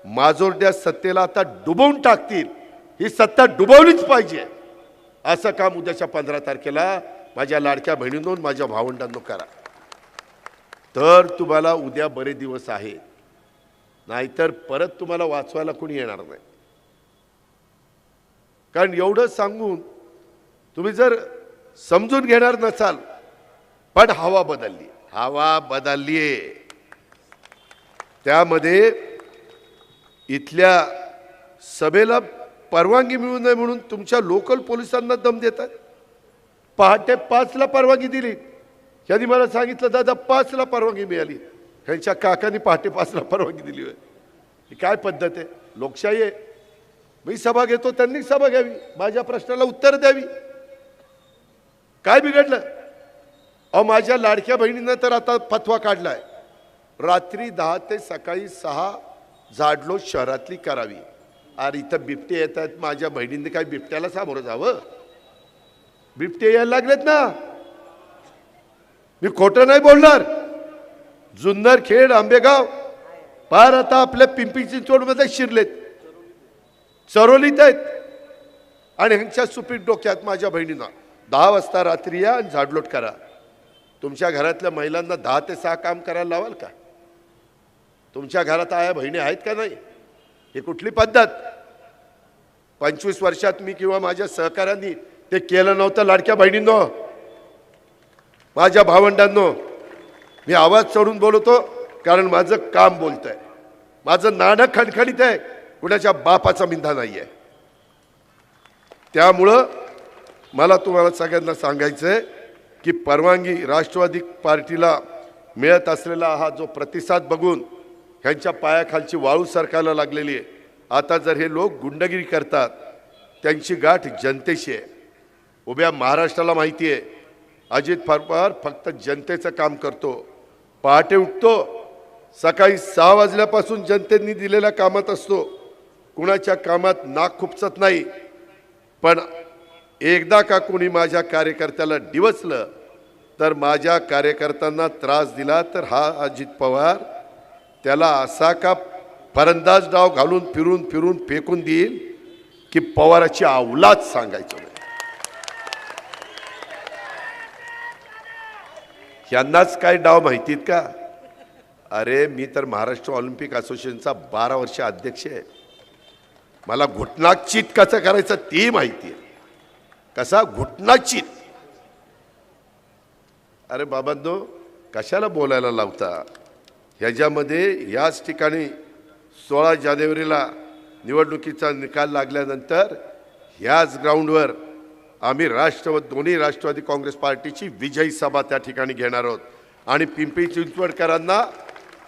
Speaker 1: माजोरड्या सत्तेला आता डुबवून टाकतील, ही सत्ता डुबवलीच पाहिजे, असं काम उद्याच्या 15 तारखेला माझ्या लाडक्या बहिणींनो, माझ्या भावंडांनो करा, तर तुम्हाला उद्या बरे दिवस आहेत, नाहीतर परत तुम्हाला वाचवायला कोणी येणार नाही। कारण एवढं सांगून तुम्ही जर समजून घेणार नसाल, पण हवा बदलली, त्यामध्ये इथल्या सभेला परवानगी मिळू नये म्हणून तुमच्या लोकल पोलिसांना दम देतात। पहाटे 5ला परवानगी दिली, यांनी मला सांगितलं दादा 5ला परवानगी मिळाली, ह्यांच्या काकांनी पहाटे 5ला परवानगी दिली होय, ही काय पद्धत आहे? लोकशाही आहे, मी सभा घेतो, त्यांनी सभा घ्यावी, माझ्या प्रश्नाला उत्तर द्यावी, काय बिघडलं? अहो माझ्या लाडक्या बहिणीनं तर आता फतवा काढलाय, रात्री 10 ते सकाळी 6 झाडलोट शहरातली करावी। अरे इथं बिबटे येत आहेत, माझ्या बहिणींनी काय बिबट्याला सामोरं जावं? बिबटे यायला लागलेत ना, मी खोटं नाही बोलणार। जुन्नर, खेड, आंबेगाव पार आता आपल्या पिंपरी चिंचवडमध्ये शिरलेत, चरोलीत आहेत, आणि ह्यांच्या सुपीट डोक्यात माझ्या बहिणींना 10 वाजता रात्री या आणि झाडलोट करा। तुमच्या घरातल्या महिलांना 10 ते 6 काम करायला लावाल का? तुमच्या घरात आया बहिणी आहेत का नाही? ही कुठली पद्धत? 25 वर्षात मी किंवा माझ्या सहकाऱ्यांनी ते केलं नव्हतं। लाडक्या बहिणींनो, माझ्या भावंडांनो, मी आवाज चढून बोलतो कारण माझं काम बोलतंय, माझं नाणं खणखणीत आहे, कुणाच्या बापाचा मिंधा नाही आहे। त्यामुळं मला तुम्हाला सगळ्यांना सांगायचंय की परवानगी राष्ट्रवादी पार्टीला मिळत असलेला हा जो प्रतिसाद बघून ह्यांच्या पायाखालची वाळू सरकायला लागलेली आहे। आता जर हे लोक गुंडगिरी करतात, त्यांची गाठ जनतेशी आहे। उभ्या महाराष्ट्राला माहिती आहे, अजित पवार फक्त जनतेचं काम करतो, पहाटे उठतो, सकाळी 6 वाजल्यापासून जनतेने दिलेल्या कामात असतो, कुणाच्या कामात नाक खुपसत नाही। पण एकदा का कोणी माझ्या कार्यकर्त्याला डिवचलं तर माझ्या कार्यकर्त्यांना त्रास दिला तर हा अजित पवार त्याला असा का फलंदाज डाव घालून फिरून फिरून फेकून देईल की पवाराची अवलाद सांगायचं नाही. यांनाच काय डाव माहितीत का? अरे मी तर महाराष्ट्र ऑलिम्पिक असोसिएशनचा 12 वर्ष अध्यक्ष आहे. मला घुटनाचित कसं करायचं ते माहिती आहे. कसा घुटनाचित. अरे बाबांनो कशाला बोलायला लावता? ह्याच्यामध्ये याच ठिकाणी 16 जानेवारीला निवडणुकीचा निकाल लागल्यानंतर ह्याच ग्राउंडवर आम्ही दोन्ही राष्ट्रवादी काँग्रेस पार्टीची विजयी सभा त्या ठिकाणी घेणार आहोत आणि पिंपरी चिंचवडकरांना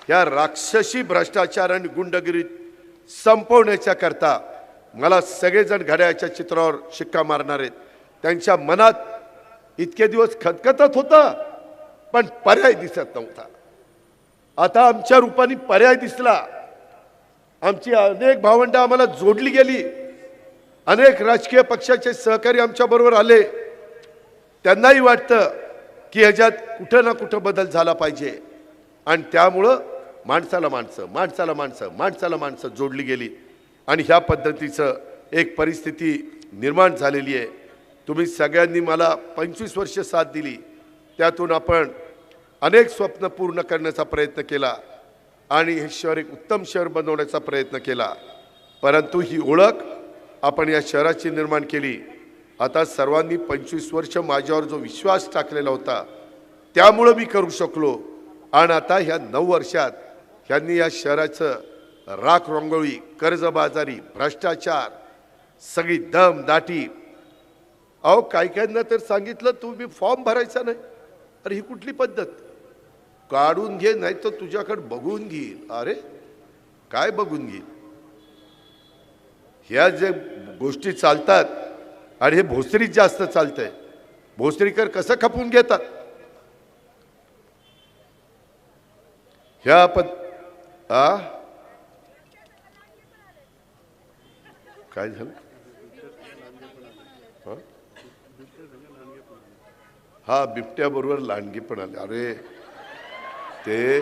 Speaker 1: या राक्षसी भ्रष्टाचार आणि गुंडगिरी संपवण्याच्या करता मला सगळेजण घड्याळाच्या चित्रावर शिक्का मारणार आहेत. त्यांच्या मनात इतके दिवस खतखतत होता पण पर्याय दिसत नव्हता. आता आमच्या रूपाने पर्याय दिसला. आमची अनेक भावंड आम्हाला जोडली गेली. अनेक राजकीय पक्षाचे सहकारी आमच्या बरोबर आले. त्यांनाही वाटतं की ह्याच्यात कुठं ना कुठं बदल झाला पाहिजे आणि त्यामुळं माणसाला माणसं जोडली गेली आणि ह्या पद्धतीचं एक परिस्थिती निर्माण झालेली आहे. तुम्ही सगळ्यांनी मला 25 वर्ष साथ दिली. त्यातून आपण अनेक स्वप्न पूर्ण करण्याचा प्रयत्न केला आणि हे शहर एक उत्तम शहर बनवण्याचा प्रयत्न केला. परंतु ही ओळख आपण या शहराची निर्माण केली. आता सर्वांनी 25 वर्ष माझ्यावर जो विश्वास टाकलेला होता त्यामुळं मी करू शकलो आणि आता ह्या 9 वर्षात ह्यांनी या शहराचं राख रंगोळी, कर्जबाजारी, भ्रष्टाचार, सगळी दम दाटी. अहो काहींना तर सांगितलं तुम्ही फॉर्म भरायचा नाही. अरे ही कुठली पद्धत? काढून घे नाही तर तुझ्याकडे बघून घेईल. अरे काय बघून घेईल? ह्या जे गोष्टी चालतात आणि हे भोसरीत जास्त चालतंय. भोसरीकर कसं खपून घेतात ह्या काय झालं? हा बिबट्याबरोबर लांडगे पण आले. अरे ते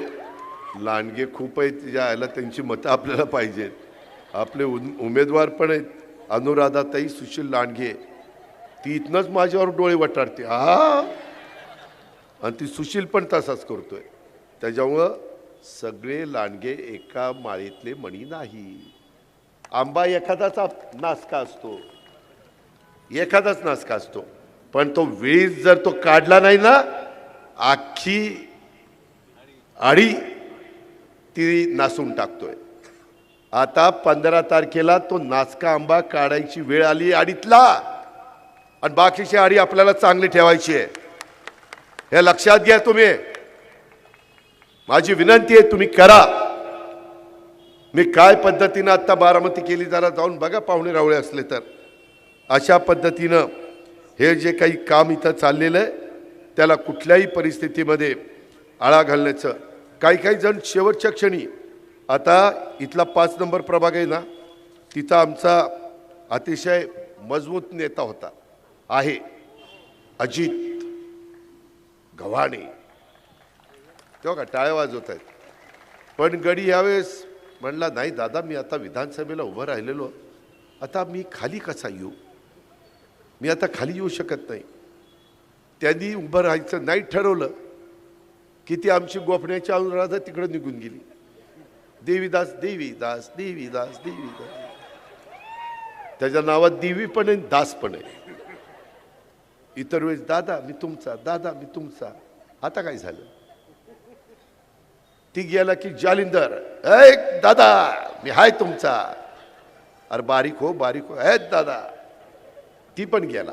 Speaker 1: लांडगे खूप आहेत. यायला त्यांची मतं आपल्याला पाहिजेत. आपले उमेदवार पण आहेत. अनुराधाताई सुशील लांडगे ती इथनंच माझ्यावर डोळे वटारते. आणि ती सुशील पण तसाच करतोय. त्याच्यामुळं सगळे लांडगे एका माळीतले मणी नाही. आंबा एखादाच नासका असतो, एखादाच नासका असतो, पण तो वेळीच जर तो काढला नाही ना अख्खी आडी ती नासून टाकतोय. आता 15 तारखेला तो नासका आंबा काढायची वेळ आली आडीतला आणि बाकीची आडी आपल्याला चांगली ठेवायची आहे. हे लक्षात घ्या तुम्ही. माझी विनंती आहे तुम्ही करा. मी काय पद्धतीनं आता बारामती केली जरा जाऊन बघा. पाहुणे रावळे असले तर अशा पद्धतीनं हे जे काही काम इथं चाललेलं आहे त्याला कुठल्याही परिस्थितीमध्ये आळा घालण्याचं. काही जण शेवटच्या क्षणी आता इथला 5 नंबर प्रभाग आहे ना तिथं आमचा अतिशय मजबूत नेता होता आहे अजित गव्हाणे. तेव्हा का टाळ्या वाजवत आहेत. पण गडी यावेळेस म्हणला नाही दादा मी आता विधानसभेला उभं राहिलेलो. आता मी खाली कसा येऊ? मी आता खाली येऊ शकत नाही. त्यांनी उभं राहायचं नाही ठरवलं की ती आमची गोफण्याची अनुराधा तिकडं निघून गेली. देवीदास देवीदास देवीदास देवीदास. त्याच्या नावात देवी पण आहे दास पण आहे. इतर वेळेस दादा मी तुमचा, दादा मी तुमचा. आता काय झालं? ती गेला की जालिंदर दादा मी हाय तुमचा. अरे बारीक हो दादा. ती पण गेला.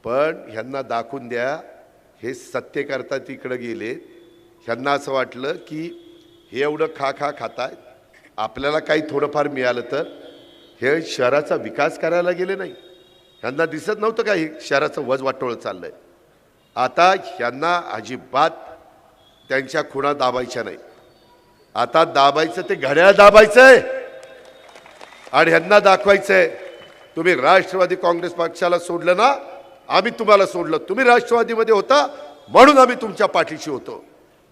Speaker 1: पण ह्यांना दाखवून द्या हे सत्य करता तिकडे गेले. ह्यांना असं वाटलं की हे एवढं खाताय आपल्याला काही थोडंफार मिळालं तर. हे शहराचा विकास करायला गेले नाही. ह्यांना दिसत नव्हतं का हे शहराचं वज वाटोळं चाललंय. आता ह्यांना अजिबात त्यांच्या खुणा दाबायच्या नाही. आता दाबायचं ते घड्याळ दाबायचंय आणि ह्यांना दाखवायचंय तुम्ही राष्ट्रवादी काँग्रेस पक्षाला सोडलं ना, आम्ही तुम्हाला सोडलं. तुम्ही राष्ट्रवादीमध्ये होता म्हणून आम्ही तुमच्या पाठीशी होतो.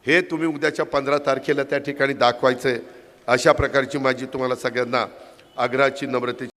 Speaker 1: हे तुम्ही उद्याच्या 15 तारखेला त्या ठिकाणी दाखवायचंय. अशा प्रकारची माझी तुम्हाला सगळ्यांना आग्रहाची नम्रतेची